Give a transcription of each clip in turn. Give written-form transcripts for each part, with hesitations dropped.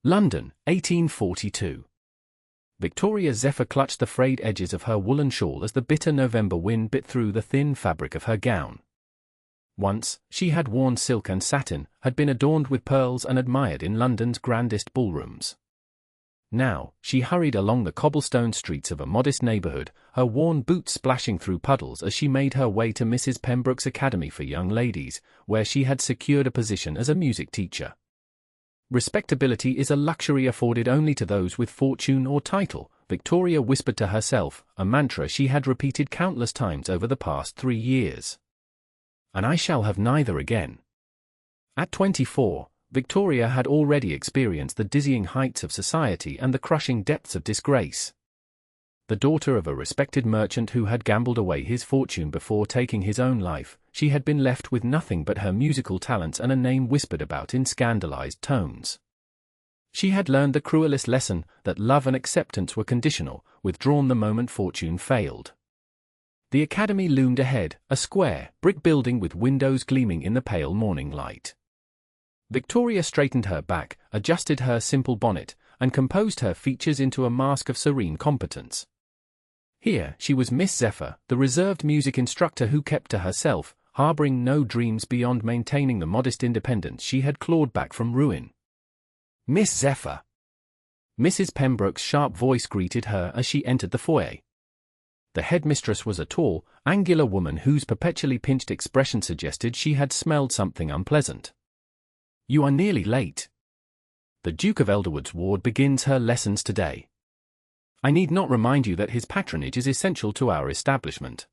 London, 1842. Victoria Zephyr clutched the frayed edges of her woolen shawl as the bitter November wind bit through the thin fabric of her gown. Once, she had worn silk and satin, had been adorned with pearls and admired in London's grandest ballrooms. Now, she hurried along the cobblestone streets of a modest neighbourhood, her worn boots splashing through puddles as she made her way to Mrs. Pembroke's Academy for Young Ladies, where she had secured a position as a music teacher. Respectability is a luxury afforded only to those with fortune or title, Victoria whispered to herself, a mantra she had repeated countless times over the past 3 years. And I shall have neither again. At 24, Victoria had already experienced the dizzying heights of society and the crushing depths of disgrace. The daughter of a respected merchant who had gambled away his fortune before taking his own life, she had been left with nothing but her musical talents and a name whispered about in scandalized tones. She had learned the cruelest lesson, that love and acceptance were conditional, withdrawn the moment fortune failed. The academy loomed ahead, a square, brick building with windows gleaming in the pale morning light. Victoria straightened her back, adjusted her simple bonnet, and composed her features into a mask of serene competence. Here, she was Miss Zephyr, the reserved music instructor who kept to herself, harboring no dreams beyond maintaining the modest independence she had clawed back from ruin. Miss Zephyr! Mrs. Pembroke's sharp voice greeted her as she entered the foyer. The headmistress was a tall, angular woman whose perpetually pinched expression suggested she had smelled something unpleasant. You are nearly late. The Duke of Elderwood's ward begins her lessons today. I need not remind you that his patronage is essential to our establishment.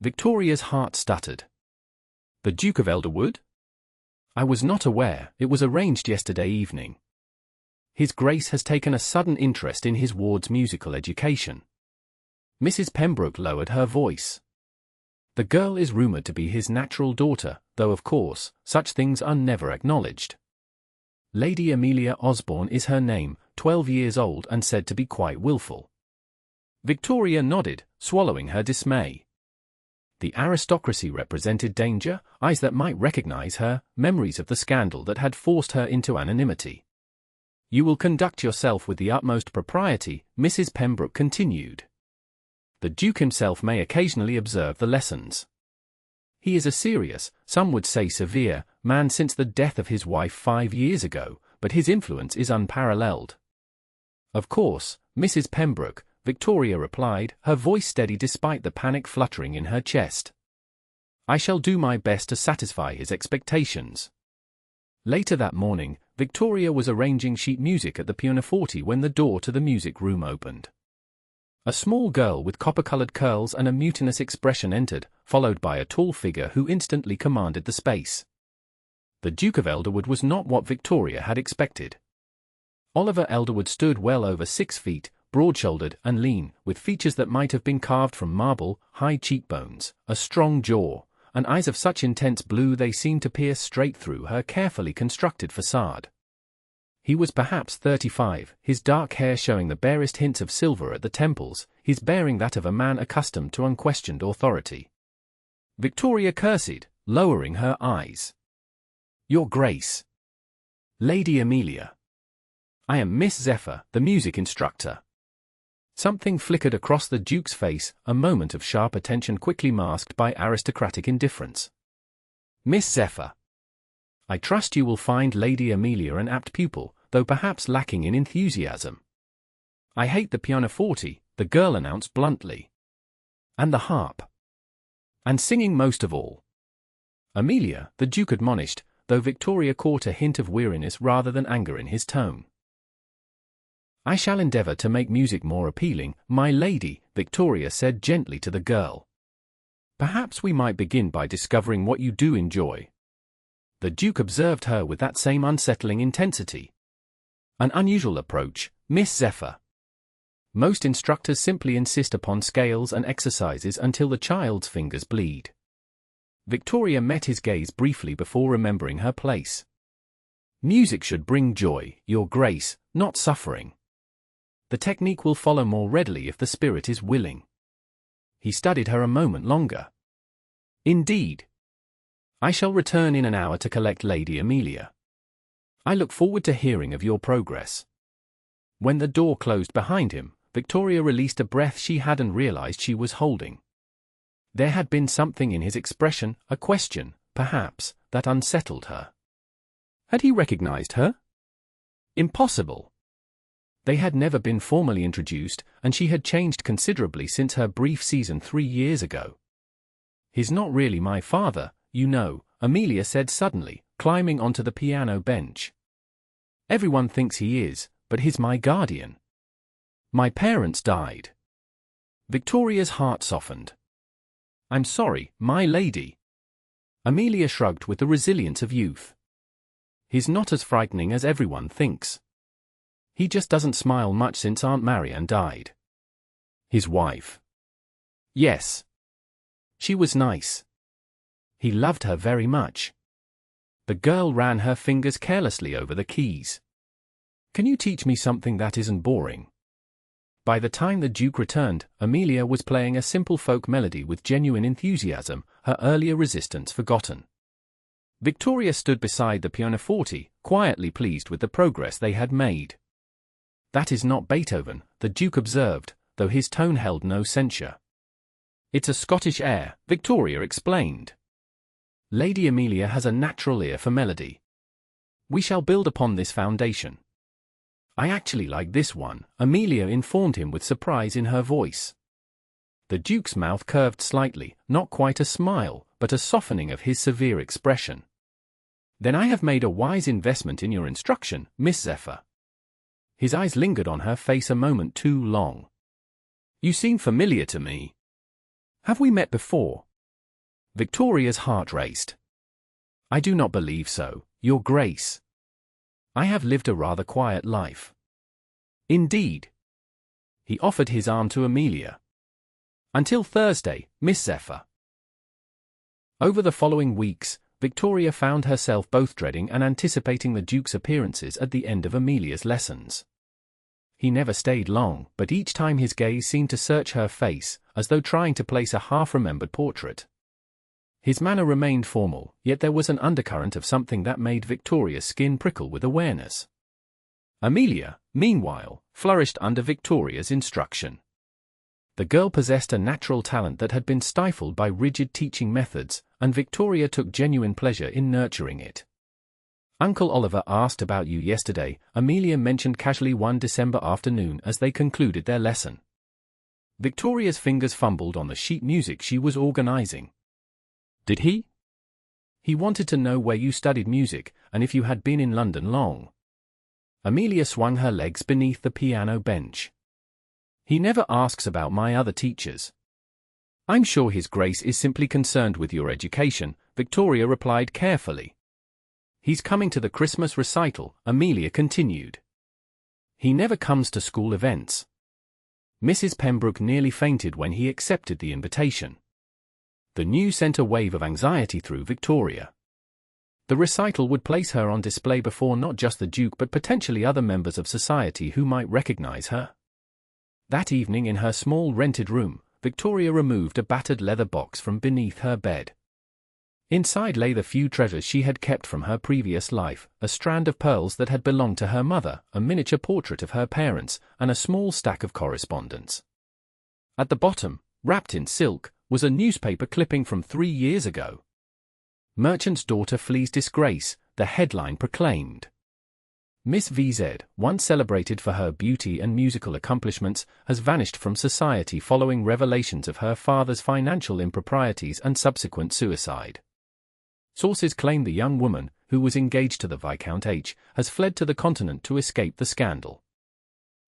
Victoria's heart stuttered. The Duke of Elderwood? I was not aware, it was arranged yesterday evening. His Grace has taken a sudden interest in his ward's musical education. Mrs. Pembroke lowered her voice. The girl is rumoured to be his natural daughter, though of course, such things are never acknowledged. Lady Amelia Osborne is her name, 12 years old and said to be quite wilful. Victoria nodded, swallowing her dismay. The aristocracy represented danger, eyes that might recognize her, memories of the scandal that had forced her into anonymity. You will conduct yourself with the utmost propriety, Mrs. Pembroke continued. The Duke himself may occasionally observe the lessons. He is a serious, some would say severe, man since the death of his wife 5 years ago, but his influence is unparalleled. Of course, Mrs. Pembroke, Victoria replied, her voice steady despite the panic fluttering in her chest. I shall do my best to satisfy his expectations. Later that morning, Victoria was arranging sheet music at the pianoforte when the door to the music room opened. A small girl with copper-colored curls and a mutinous expression entered, followed by a tall figure who instantly commanded the space. The Duke of Elderwood was not what Victoria had expected. Oliver Elderwood stood well over 6 feet, broad-shouldered and lean, with features that might have been carved from marble, high cheekbones, a strong jaw, and eyes of such intense blue they seemed to pierce straight through her carefully constructed facade. He was perhaps 35, his dark hair showing the barest hints of silver at the temples, his bearing that of a man accustomed to unquestioned authority. Victoria curtsied, lowering her eyes. Your Grace. Lady Amelia. I am Miss Zephyr, the music instructor. Something flickered across the Duke's face, a moment of sharp attention quickly masked by aristocratic indifference. Miss Zephyr. I trust you will find Lady Amelia an apt pupil, though perhaps lacking in enthusiasm. I hate the pianoforte, the girl announced bluntly. And the harp. And singing most of all. Amelia, the Duke admonished, though Victoria caught a hint of weariness rather than anger in his tone. I shall endeavour to make music more appealing, my lady, Victoria said gently to the girl. Perhaps we might begin by discovering what you do enjoy. The Duke observed her with that same unsettling intensity. An unusual approach, Miss Zephyr. Most instructors simply insist upon scales and exercises until the child's fingers bleed. Victoria met his gaze briefly before remembering her place. Music should bring joy, Your Grace, not suffering. The technique will follow more readily if the spirit is willing. He studied her a moment longer. Indeed. I shall return in an hour to collect Lady Amelia. I look forward to hearing of your progress. When the door closed behind him, Victoria released a breath she hadn't realized she was holding. There had been something in his expression, a question, perhaps, that unsettled her. Had he recognized her? Impossible. They had never been formally introduced, and she had changed considerably since her brief season 3 years ago. "He's not really my father, you know," Amelia said suddenly, climbing onto the piano bench. "Everyone thinks he is, but he's my guardian. My parents died." Victoria's heart softened. "I'm sorry, my lady." Amelia shrugged with the resilience of youth. "He's not as frightening as everyone thinks. He just doesn't smile much since Aunt Marianne died." "His wife?" "Yes. She was nice. He loved her very much." The girl ran her fingers carelessly over the keys. "Can you teach me something that isn't boring?" By the time the Duke returned, Amelia was playing a simple folk melody with genuine enthusiasm, her earlier resistance forgotten. Victoria stood beside the pianoforte, quietly pleased with the progress they had made. "That is not Beethoven," the Duke observed, though his tone held no censure. "It's a Scottish air," Victoria explained. "Lady Amelia has a natural ear for melody. We shall build upon this foundation." "I actually like this one," Amelia informed him with surprise in her voice. The Duke's mouth curved slightly, not quite a smile, but a softening of his severe expression. "Then I have made a wise investment in your instruction, Miss Zephyr." His eyes lingered on her face a moment too long. "You seem familiar to me. Have we met before?" Victoria's heart raced. "I do not believe so, Your Grace. I have lived a rather quiet life." "Indeed." He offered his arm to Amelia. "Until Thursday, Miss Zephyr." Over the following weeks, Victoria found herself both dreading and anticipating the Duke's appearances at the end of Amelia's lessons. He never stayed long, but each time his gaze seemed to search her face, as though trying to place a half-remembered portrait. His manner remained formal, yet there was an undercurrent of something that made Victoria's skin prickle with awareness. Amelia, meanwhile, flourished under Victoria's instruction. The girl possessed a natural talent that had been stifled by rigid teaching methods, and Victoria took genuine pleasure in nurturing it. "Uncle Oliver asked about you yesterday," Amelia mentioned casually one December afternoon as they concluded their lesson. Victoria's fingers fumbled on the sheet music she was organizing. "Did he?" "He wanted to know where you studied music, and if you had been in London long." Amelia swung her legs beneath the piano bench. "He never asks about my other teachers." "I'm sure His Grace is simply concerned with your education," Victoria replied carefully. "He's coming to the Christmas recital," Amelia continued. "He never comes to school events." Mrs. Pembroke nearly fainted when he accepted the invitation. The news sent a wave of anxiety through Victoria. The recital would place her on display before not just the Duke but potentially other members of society who might recognize her. That evening in her small rented room, Victoria removed a battered leather box from beneath her bed. Inside lay the few treasures she had kept from her previous life, a strand of pearls that had belonged to her mother, a miniature portrait of her parents, and a small stack of correspondence. At the bottom, wrapped in silk, was a newspaper clipping from 3 years ago. "Merchant's daughter flees disgrace," the headline proclaimed. Miss VZ, once celebrated for her beauty and musical accomplishments, has vanished from society following revelations of her father's financial improprieties and subsequent suicide. Sources claim the young woman, who was engaged to the Viscount H., has fled to the continent to escape the scandal.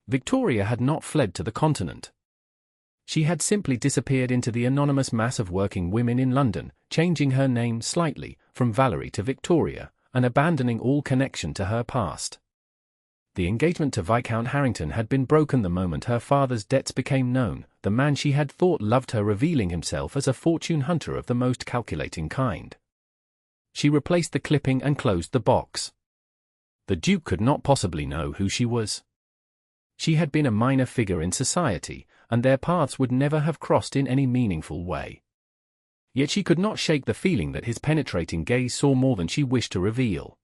Victoria had not fled to the continent. She had simply disappeared into the anonymous mass of working women in London, changing her name slightly, from Valerie to Victoria, and abandoning all connection to her past. The engagement to Viscount Harrington had been broken the moment her father's debts became known, the man she had thought loved her revealing himself as a fortune hunter of the most calculating kind. She replaced the clipping and closed the box. The Duke could not possibly know who she was. She had been a minor figure in society, and their paths would never have crossed in any meaningful way. Yet she could not shake the feeling that his penetrating gaze saw more than she wished to reveal.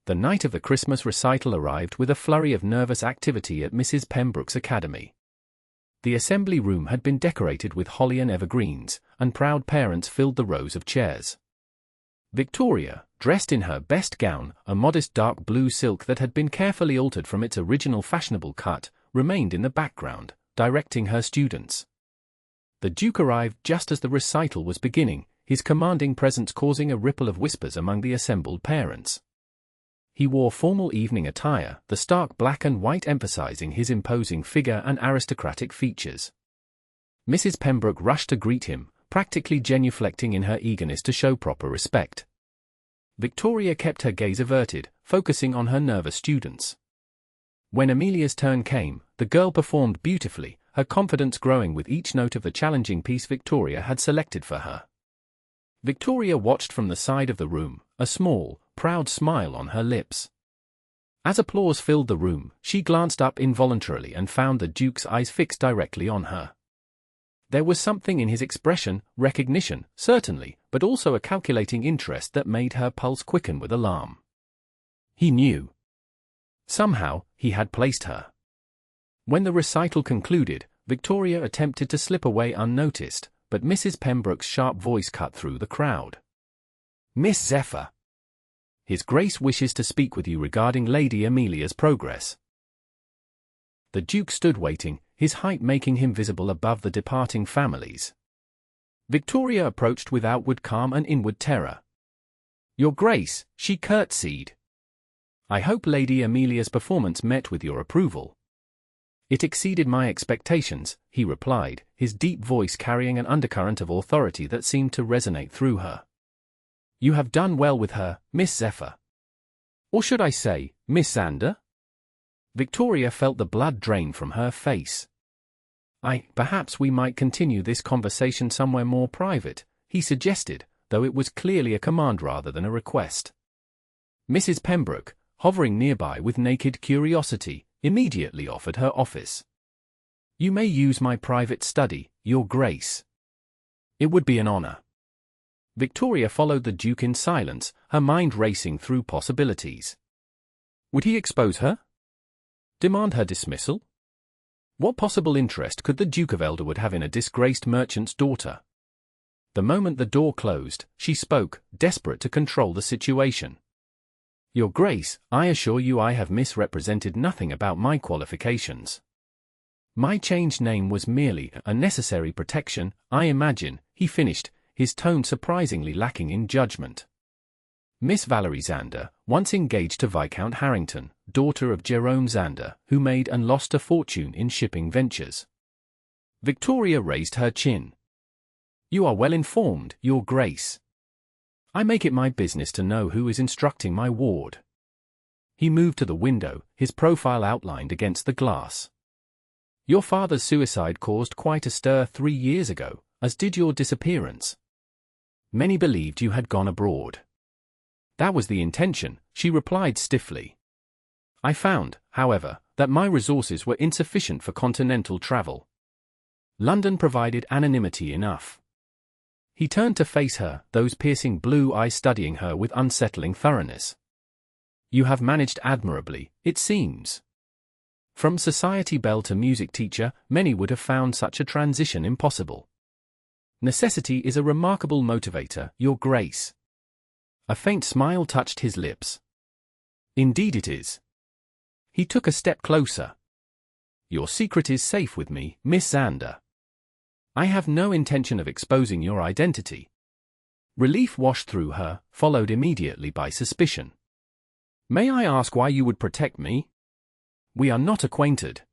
The night of the Christmas recital arrived with a flurry of nervous activity at Mrs. Pembroke's academy. The assembly room had been decorated with holly and evergreens, and proud parents filled the rows of chairs. Victoria, dressed in her best gown, a modest dark blue silk that had been carefully altered from its original fashionable cut, remained in the background, directing her students. The Duke arrived just as the recital was beginning, his commanding presence causing a ripple of whispers among the assembled parents. He wore formal evening attire, the stark black and white emphasizing his imposing figure and aristocratic features. Mrs. Pembroke rushed to greet him, practically genuflecting in her eagerness to show proper respect. Victoria kept her gaze averted, focusing on her nervous students. When Amelia's turn came, the girl performed beautifully, her confidence growing with each note of the challenging piece Victoria had selected for her. Victoria watched from the side of the room, a small, proud smile on her lips. As applause filled the room, she glanced up involuntarily and found the Duke's eyes fixed directly on her. There was something in his expression, recognition, certainly, but also a calculating interest that made her pulse quicken with alarm. He knew. Somehow, he had placed her. When the recital concluded, Victoria attempted to slip away unnoticed, but Mrs. Pembroke's sharp voice cut through the crowd. "Miss Zephyr, His Grace wishes to speak with you regarding Lady Amelia's progress." The Duke stood waiting, his height making him visible above the departing families. Victoria approached with outward calm and inward terror. "Your Grace," she curtsied. "I hope Lady Amelia's performance met with your approval." "It exceeded my expectations," he replied, his deep voice carrying an undercurrent of authority that seemed to resonate through her. "You have done well with her, Miss Zephyr. Or should I say, Miss Zander?" Victoria felt the blood drain from her face. Perhaps we might continue this conversation somewhere more private," he suggested, though it was clearly a command rather than a request. Mrs. Pembroke, hovering nearby with naked curiosity, immediately offered her office. "You may use my private study, Your Grace." "It would be an honor." Victoria followed the Duke in silence, her mind racing through possibilities. Would he expose her? Demand her dismissal? What possible interest could the Duke of Elderwood have in a disgraced merchant's daughter? The moment the door closed, she spoke, desperate to control the situation. "Your Grace, I assure you I have misrepresented nothing about my qualifications. My changed name was merely a necessary protection, I imagine," he finished, his tone surprisingly lacking in judgment. Miss Valerie Zander, once engaged to Viscount Harrington, daughter of Jerome Zander, who made and lost a fortune in shipping ventures. Victoria raised her chin. "You are well informed, Your Grace. I make it my business to know who is instructing my ward." He moved to the window, his profile outlined against the glass. "Your father's suicide caused quite a stir 3 years ago, as did your disappearance. Many believed you had gone abroad." "That was the intention," she replied stiffly. "I found, however, that my resources were insufficient for continental travel. London provided anonymity enough." He turned to face her, those piercing blue eyes studying her with unsettling thoroughness. "You have managed admirably, it seems. From society belle to music teacher, many would have found such a transition impossible. Necessity is a remarkable motivator, Your Grace." A faint smile touched his lips. "Indeed it is." He took a step closer. "Your secret is safe with me, Miss Zander. I have no intention of exposing your identity." Relief washed through her, followed immediately by suspicion. "May I ask why you would protect me? We are not acquainted."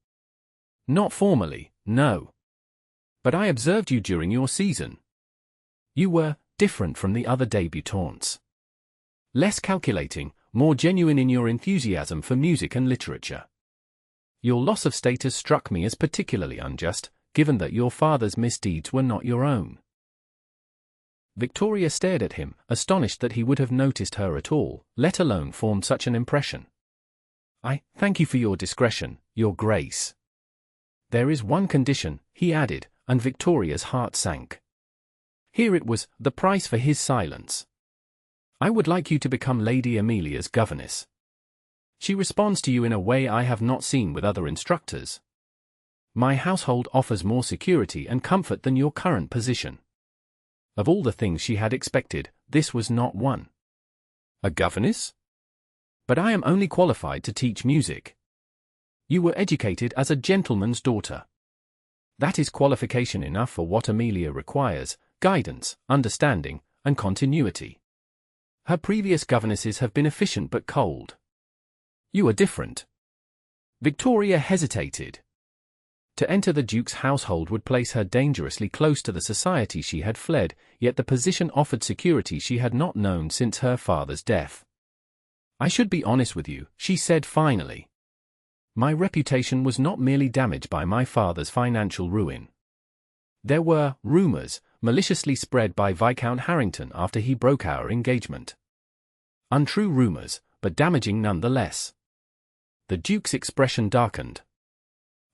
"Not formally, no. But I observed you during your season. You were different from the other débutantes. Less calculating, more genuine in your enthusiasm for music and literature. Your loss of status struck me as particularly unjust, given that your father's misdeeds were not your own." Victoria stared at him, astonished that he would have noticed her at all, let alone formed such an impression. "I thank you for your discretion, Your Grace. There is one condition," he added, and Victoria's heart sank. Here it was, the price for his silence. "I would like you to become Lady Amelia's governess." She responds to you in a way I have not seen with other instructors. My household offers more security and comfort than your current position. Of all the things she had expected, this was not one. A governess? But I am only qualified to teach music. You were educated as a gentleman's daughter. That is qualification enough for what Amelia requires: guidance, understanding, and continuity. Her previous governesses have been efficient but cold. You are different. Victoria hesitated. To enter the Duke's household would place her dangerously close to the society she had fled, yet the position offered security she had not known since her father's death. I should be honest with you, she said finally. My reputation was not merely damaged by my father's financial ruin. There were rumors, maliciously spread by Viscount Harrington after he broke our engagement. Untrue rumors, but damaging nonetheless. The Duke's expression darkened.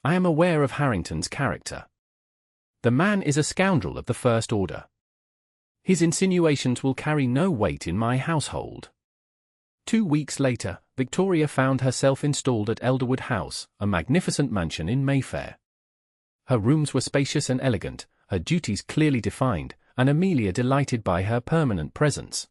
I am aware of Harrington's character. The man is a scoundrel of the first order. His insinuations will carry no weight in my household. 2 weeks later, Victoria found herself installed at Elderwood House, a magnificent mansion in Mayfair. Her rooms were spacious and elegant, her duties clearly defined, and Amelia delighted by her permanent presence.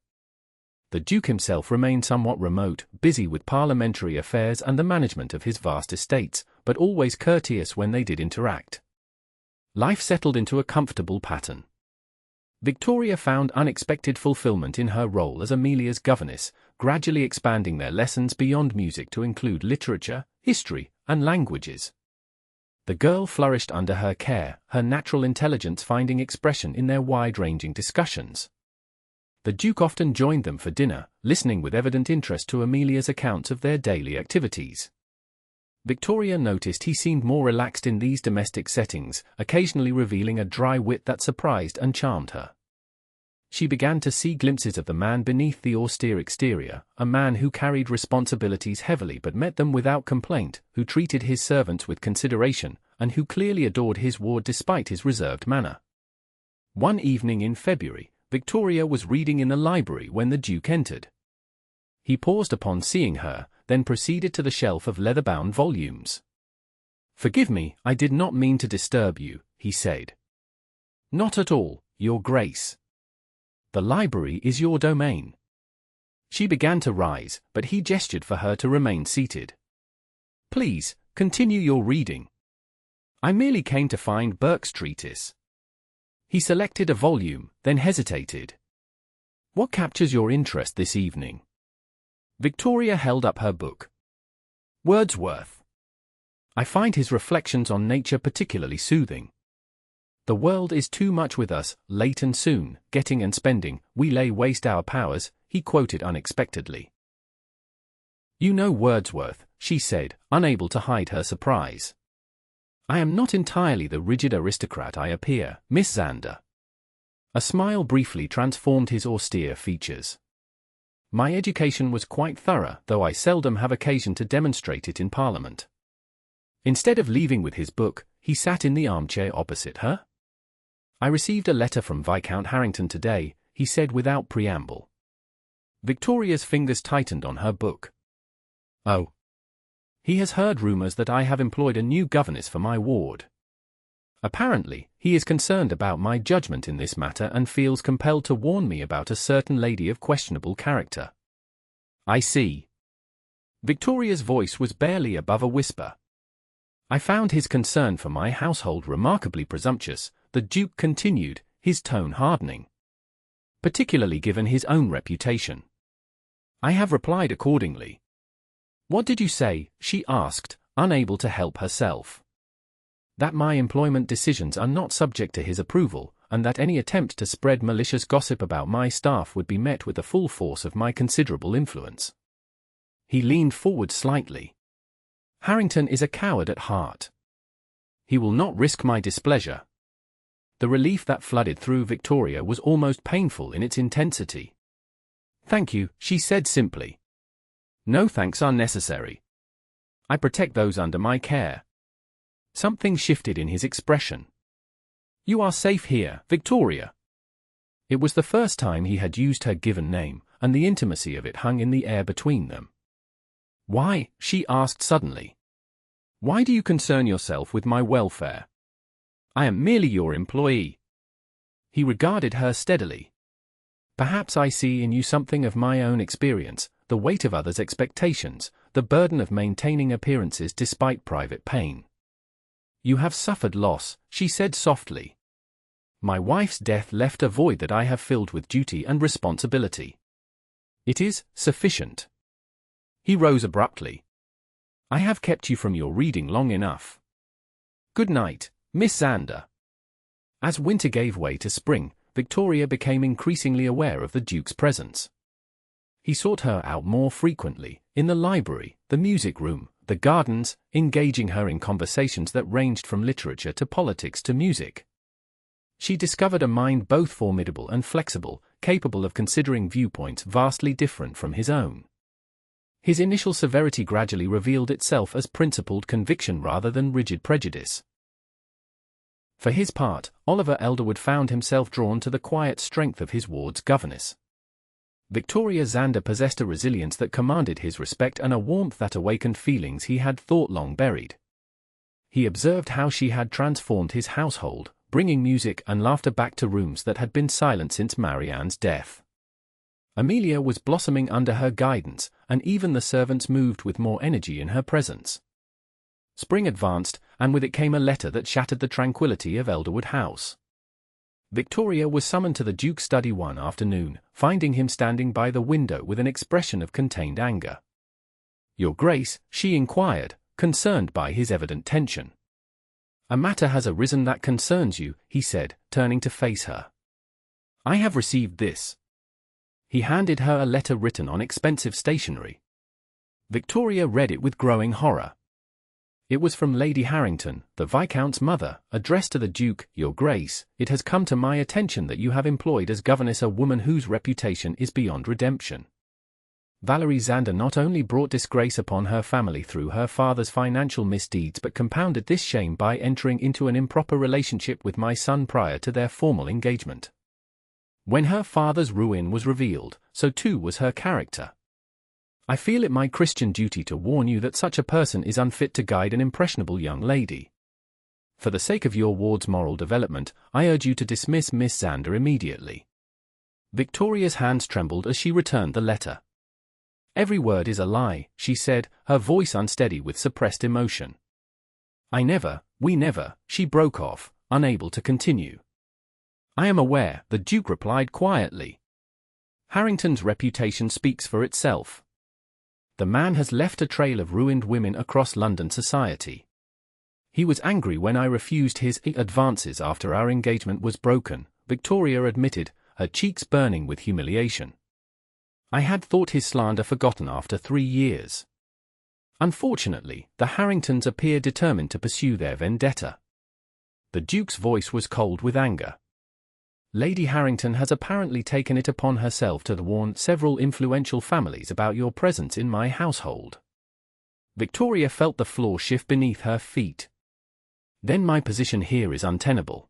The Duke himself remained somewhat remote, busy with parliamentary affairs and the management of his vast estates, but always courteous when they did interact. Life settled into a comfortable pattern. Victoria found unexpected fulfillment in her role as Amelia's governess, gradually expanding their lessons beyond music to include literature, history, and languages. The girl flourished under her care, her natural intelligence finding expression in their wide-ranging discussions. The Duke often joined them for dinner, listening with evident interest to Amelia's accounts of their daily activities. Victoria noticed he seemed more relaxed in these domestic settings, occasionally revealing a dry wit that surprised and charmed her. She began to see glimpses of the man beneath the austere exterior, a man who carried responsibilities heavily but met them without complaint, who treated his servants with consideration, and who clearly adored his ward despite his reserved manner. One evening in February, Victoria was reading in the library when the Duke entered. He paused upon seeing her, then proceeded to the shelf of leather-bound volumes. "Forgive me, I did not mean to disturb you," he said. "Not at all, Your Grace. The library is your domain." She began to rise, but he gestured for her to remain seated. "Please, continue your reading. I merely came to find Burke's treatise." He selected a volume, then hesitated. "What captures your interest this evening?" Victoria held up her book. "Wordsworth. I find his reflections on nature particularly soothing. The world is too much with us, late and soon, getting and spending, we lay waste our powers," he quoted unexpectedly. "You know Wordsworth," she said, unable to hide her surprise. "I am not entirely the rigid aristocrat I appear, Miss Zander." A smile briefly transformed his austere features. "My education was quite thorough, though I seldom have occasion to demonstrate it in Parliament." Instead of leaving with his book, he sat in the armchair opposite her. "I received a letter from Viscount Harrington today," he said without preamble. Victoria's fingers tightened on her book. "Oh. He has heard rumors that I have employed a new governess for my ward. Apparently, he is concerned about my judgment in this matter and feels compelled to warn me about a certain lady of questionable character." "I see." Victoria's voice was barely above a whisper. "I found his concern for my household remarkably presumptuous," the Duke continued, his tone hardening. "Particularly given his own reputation. I have replied accordingly." "What did you say?" she asked, unable to help herself. "That my employment decisions are not subject to his approval, and that any attempt to spread malicious gossip about my staff would be met with the full force of my considerable influence." He leaned forward slightly. "Harrington is a coward at heart. He will not risk my displeasure." The relief that flooded through Victoria was almost painful in its intensity. "Thank you," she said simply. "No thanks are necessary. I protect those under my care." Something shifted in his expression. "You are safe here, Victoria." It was the first time he had used her given name, and the intimacy of it hung in the air between them. "Why?" she asked suddenly. "Why do you concern yourself with my welfare? I am merely your employee." He regarded her steadily. "Perhaps I see in you something of my own experience, the weight of others' expectations, the burden of maintaining appearances despite private pain. You have suffered loss," she said softly. "My wife's death left a void that I have filled with duty and responsibility. It is sufficient." He rose abruptly. "I have kept you from your reading long enough. Good night, Miss Zander." As winter gave way to spring, Victoria became increasingly aware of the Duke's presence. He sought her out more frequently, in the library, the music room, the gardens, engaging her in conversations that ranged from literature to politics to music. She discovered a mind both formidable and flexible, capable of considering viewpoints vastly different from his own. His initial severity gradually revealed itself as principled conviction rather than rigid prejudice. For his part, Oliver Elderwood found himself drawn to the quiet strength of his ward's governess. Victoria Zander possessed a resilience that commanded his respect and a warmth that awakened feelings he had thought long buried. He observed how she had transformed his household, bringing music and laughter back to rooms that had been silent since Marianne's death. Amelia was blossoming under her guidance, and even the servants moved with more energy in her presence. Spring advanced, and with it came a letter that shattered the tranquility of Elderwood House. Victoria was summoned to the Duke's study one afternoon, finding him standing by the window with an expression of contained anger. "Your Grace," she inquired, concerned by his evident tension. "A matter has arisen that concerns you," he said, turning to face her. "I have received this." He handed her a letter written on expensive stationery. Victoria read it with growing horror. It was from Lady Harrington, the Viscount's mother, addressed to the Duke. "Your Grace, it has come to my attention that you have employed as governess a woman whose reputation is beyond redemption. Valerie Zander not only brought disgrace upon her family through her father's financial misdeeds but compounded this shame by entering into an improper relationship with my son prior to their formal engagement. When her father's ruin was revealed, so too was her character. I feel it my Christian duty to warn you that such a person is unfit to guide an impressionable young lady. For the sake of your ward's moral development, I urge you to dismiss Miss Zander immediately." Victoria's hands trembled as she returned the letter. "Every word is a lie," she said, her voice unsteady with suppressed emotion. We never," she broke off, unable to continue. "I am aware," the Duke replied quietly. "Harrington's reputation speaks for itself. The man has left a trail of ruined women across London society. He was angry when I refused his advances after our engagement was broken," Victoria admitted, her cheeks burning with humiliation. "I had thought his slander forgotten after 3 years. Unfortunately, the Harringtons appear determined to pursue their vendetta." The Duke's voice was cold with anger. "Lady Harrington has apparently taken it upon herself to warn several influential families about your presence in my household." Victoria felt the floor shift beneath her feet. "Then my position here is untenable.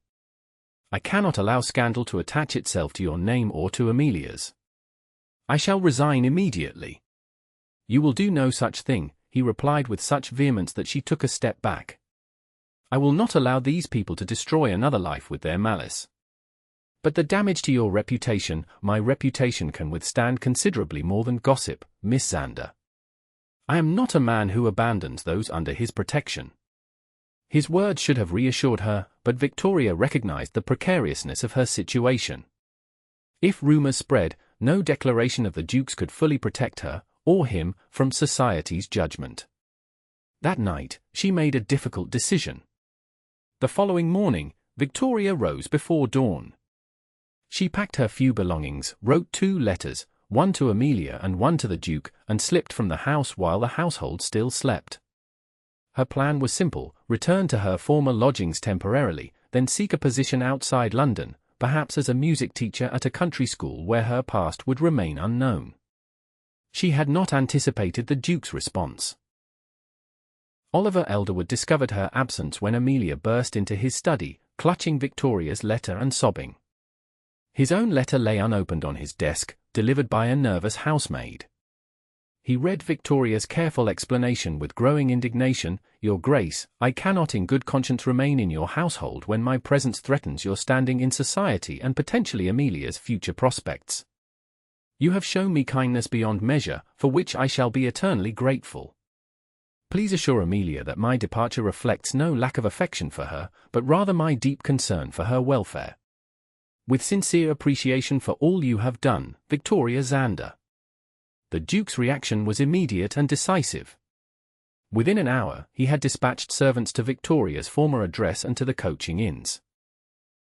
I cannot allow scandal to attach itself to your name or to Amelia's. I shall resign immediately." "You will do no such thing," he replied with such vehemence that she took a step back. "I will not allow these people to destroy another life with their malice. But the damage to your reputation, my reputation can withstand considerably more than gossip, Miss Zander. I am not a man who abandons those under his protection." His words should have reassured her, but Victoria recognized the precariousness of her situation. If rumors spread, no declaration of the Duke's could fully protect her, or him, from society's judgment. That night, she made a difficult decision. The following morning, Victoria rose before dawn. She packed her few belongings, wrote 2 letters, one to Amelia and one to the Duke, and slipped from the house while the household still slept. Her plan was simple: return to her former lodgings temporarily, then seek a position outside London, perhaps as a music teacher at a country school where her past would remain unknown. She had not anticipated the Duke's response. Oliver Elderwood discovered her absence when Amelia burst into his study, clutching Victoria's letter and sobbing. His own letter lay unopened on his desk, delivered by a nervous housemaid. He read Victoria's careful explanation with growing indignation. Your Grace, I cannot in good conscience remain in your household when my presence threatens your standing in society and potentially Amelia's future prospects. You have shown me kindness beyond measure, for which I shall be eternally grateful. Please assure Amelia that my departure reflects no lack of affection for her, but rather my deep concern for her welfare. With sincere appreciation for all you have done, Victoria Zander. The Duke's reaction was immediate and decisive. Within an hour, he had dispatched servants to Victoria's former address and to the coaching inns.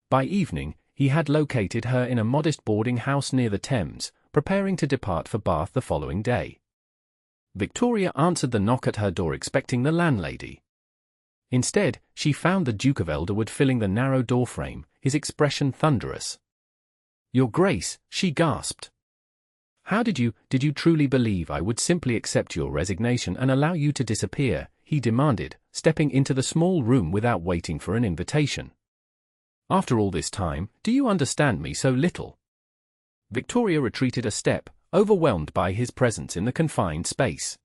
By evening, he had located her in a modest boarding house near the Thames, preparing to depart for Bath the following day. Victoria answered the knock at her door expecting the landlady. Instead, she found the Duke of Elderwood filling the narrow doorframe, his expression thunderous. Your Grace, she gasped. How did you truly believe I would simply accept your resignation and allow you to disappear? He demanded, stepping into the small room without waiting for an invitation. After all this time, do you understand me so little? Victoria retreated a step, overwhelmed by his presence in the confined space.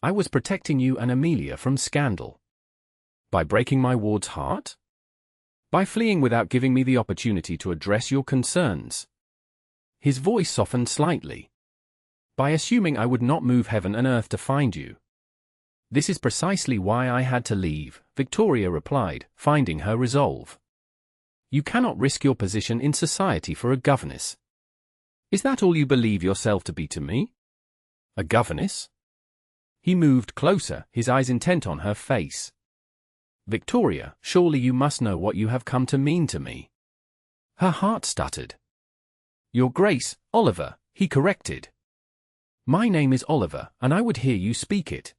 I was protecting you and Amelia from scandal. By breaking my ward's heart? By fleeing without giving me the opportunity to address your concerns? His voice softened slightly. By assuming I would not move heaven and earth to find you. This is precisely why I had to leave, Victoria replied, finding her resolve. You cannot risk your position in society for a governess. Is that all you believe yourself to be to me? A governess? He moved closer, his eyes intent on her face. Victoria, surely you must know what you have come to mean to me. Her heart stuttered. Your Grace, Oliver, he corrected. My name is Oliver, and I would hear you speak it.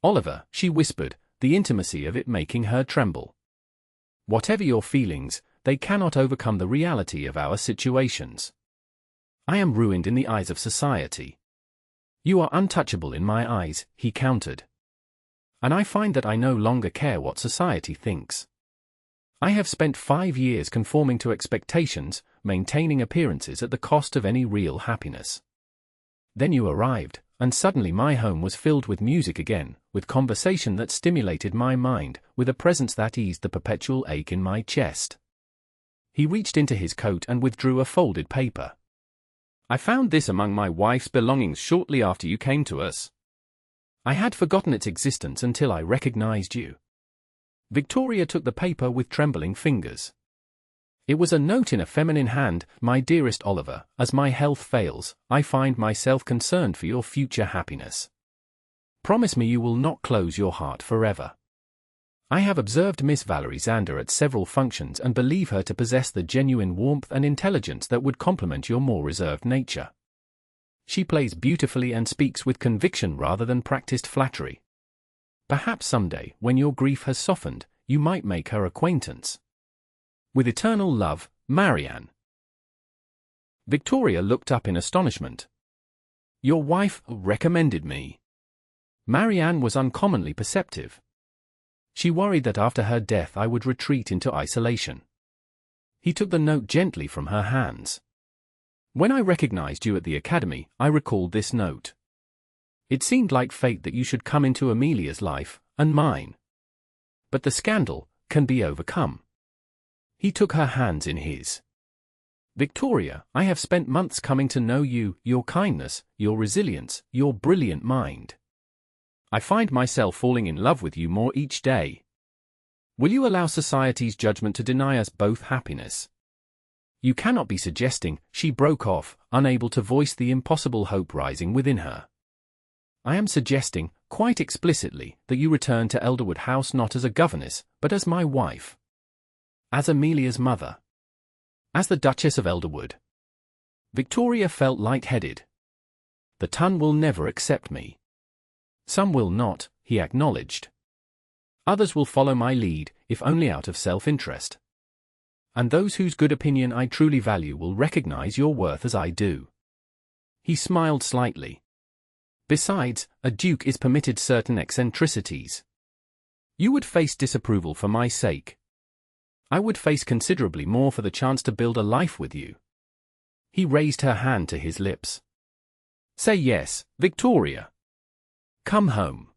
Oliver, she whispered, the intimacy of it making her tremble. Whatever your feelings, they cannot overcome the reality of our situations. I am ruined in the eyes of society. You are untouchable in my eyes, he countered. And I find that I no longer care what society thinks. I have spent 5 years conforming to expectations, maintaining appearances at the cost of any real happiness. Then you arrived, and suddenly my home was filled with music again, with conversation that stimulated my mind, with a presence that eased the perpetual ache in my chest. He reached into his coat and withdrew a folded paper. I found this among my wife's belongings shortly after you came to us. I had forgotten its existence until I recognized you. Victoria took the paper with trembling fingers. It was a note in a feminine hand. My dearest Oliver, as my health fails, I find myself concerned for your future happiness. Promise me you will not close your heart forever. I have observed Miss Valerie Zander at several functions and believe her to possess the genuine warmth and intelligence that would complement your more reserved nature. She plays beautifully and speaks with conviction rather than practiced flattery. Perhaps someday, when your grief has softened, you might make her acquaintance. With eternal love, Marianne. Victoria looked up in astonishment. Your wife recommended me. Marianne was uncommonly perceptive. She worried that after her death I would retreat into isolation. He took the note gently from her hands. When I recognized you at the academy, I recalled this note. It seemed like fate that you should come into Amelia's life, and mine. But the scandal can be overcome. He took her hands in his. Victoria, I have spent months coming to know you, your kindness, your resilience, your brilliant mind. I find myself falling in love with you more each day. Will you allow society's judgment to deny us both happiness? You cannot be suggesting, she broke off, unable to voice the impossible hope rising within her. I am suggesting, quite explicitly, that you return to Elderwood House not as a governess, but as my wife. As Amelia's mother. As the Duchess of Elderwood. Victoria felt light-headed. The ton will never accept me. Some will not, he acknowledged. Others will follow my lead, if only out of self-interest. And those whose good opinion I truly value will recognize your worth as I do. He smiled slightly. Besides, a duke is permitted certain eccentricities. You would face disapproval for my sake. I would face considerably more for the chance to build a life with you. He raised her hand to his lips. Say yes, Victoria. Come home.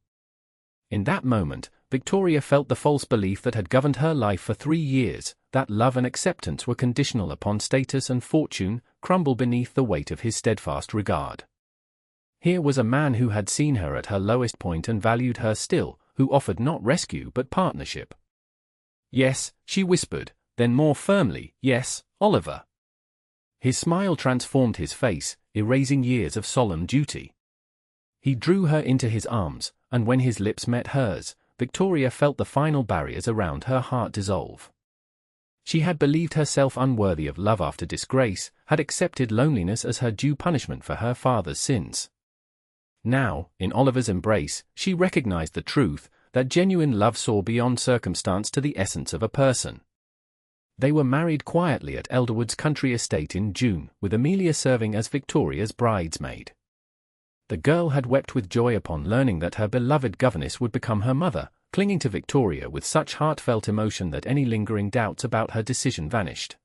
In that moment, Victoria felt the false belief that had governed her life for 3 years, that love and acceptance were conditional upon status and fortune, crumble beneath the weight of his steadfast regard. Here was a man who had seen her at her lowest point and valued her still, who offered not rescue but partnership. Yes, she whispered, then more firmly, yes, Oliver. His smile transformed his face, erasing years of solemn duty. He drew her into his arms, and when his lips met hers, Victoria felt the final barriers around her heart dissolve. She had believed herself unworthy of love after disgrace, had accepted loneliness as her due punishment for her father's sins. Now, in Oliver's embrace, she recognized the truth, that genuine love saw beyond circumstance to the essence of a person. They were married quietly at Elderwood's country estate in June, with Amelia serving as Victoria's bridesmaid. The girl had wept with joy upon learning that her beloved governess would become her mother, clinging to Victoria with such heartfelt emotion that any lingering doubts about her decision vanished.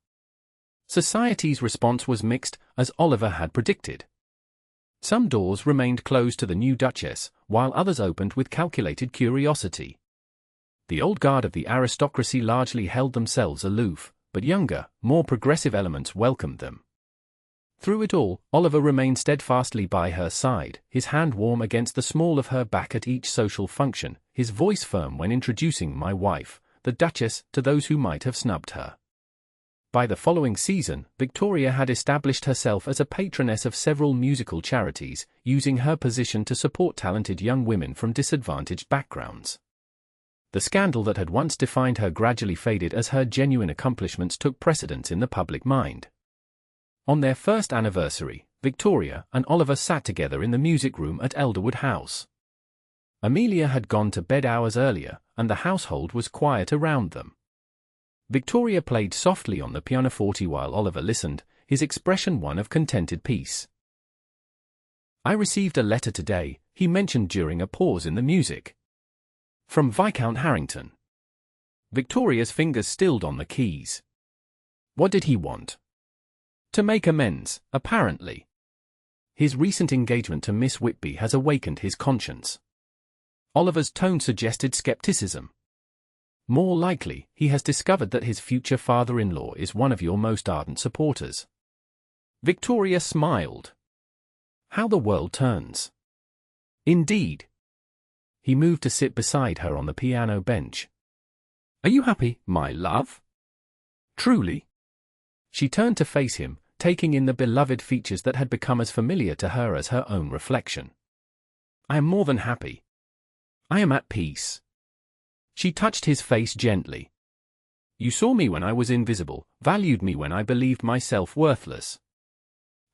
Society's response was mixed, as Oliver had predicted. Some doors remained closed to the new Duchess, while others opened with calculated curiosity. The old guard of the aristocracy largely held themselves aloof, but younger, more progressive elements welcomed them. Through it all, Oliver remained steadfastly by her side, his hand warm against the small of her back at each social function, his voice firm when introducing my wife, the Duchess, to those who might have snubbed her. By the following season, Victoria had established herself as a patroness of several musical charities, using her position to support talented young women from disadvantaged backgrounds. The scandal that had once defined her gradually faded as her genuine accomplishments took precedence in the public mind. On their first anniversary, Victoria and Oliver sat together in the music room at Elderwood House. Amelia had gone to bed hours earlier, and the household was quiet around them. Victoria played softly on the pianoforte while Oliver listened, his expression one of contented peace. "I received a letter today," he mentioned during a pause in the music. "From Viscount Harrington." Victoria's fingers stilled on the keys. What did he want? To make amends, apparently. His recent engagement to Miss Whitby has awakened his conscience. Oliver's tone suggested skepticism. More likely, he has discovered that his future father-in-law is one of your most ardent supporters. Victoria smiled. How the world turns. Indeed. He moved to sit beside her on the piano bench. Are you happy, my love? Truly. She turned to face him, taking in the beloved features that had become as familiar to her as her own reflection. I am more than happy. I am at peace. She touched his face gently. You saw me when I was invisible, valued me when I believed myself worthless.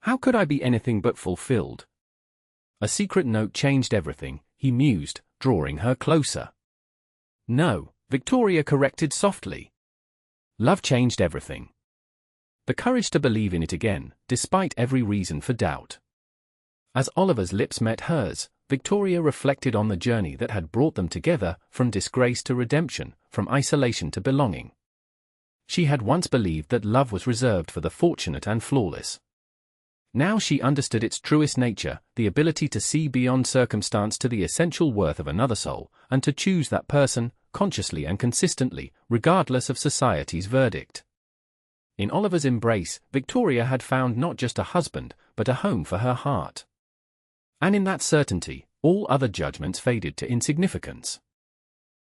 How could I be anything but fulfilled? A secret note changed everything, he mused, drawing her closer. No, Victoria corrected softly. Love changed everything. The courage to believe in it again, despite every reason for doubt. As Oliver's lips met hers, Victoria reflected on the journey that had brought them together, from disgrace to redemption, from isolation to belonging. She had once believed that love was reserved for the fortunate and flawless. Now she understood its truest nature, the ability to see beyond circumstance to the essential worth of another soul, and to choose that person, consciously and consistently, regardless of society's verdict. In Oliver's embrace, Victoria had found not just a husband, but a home for her heart. And in that certainty, all other judgments faded to insignificance.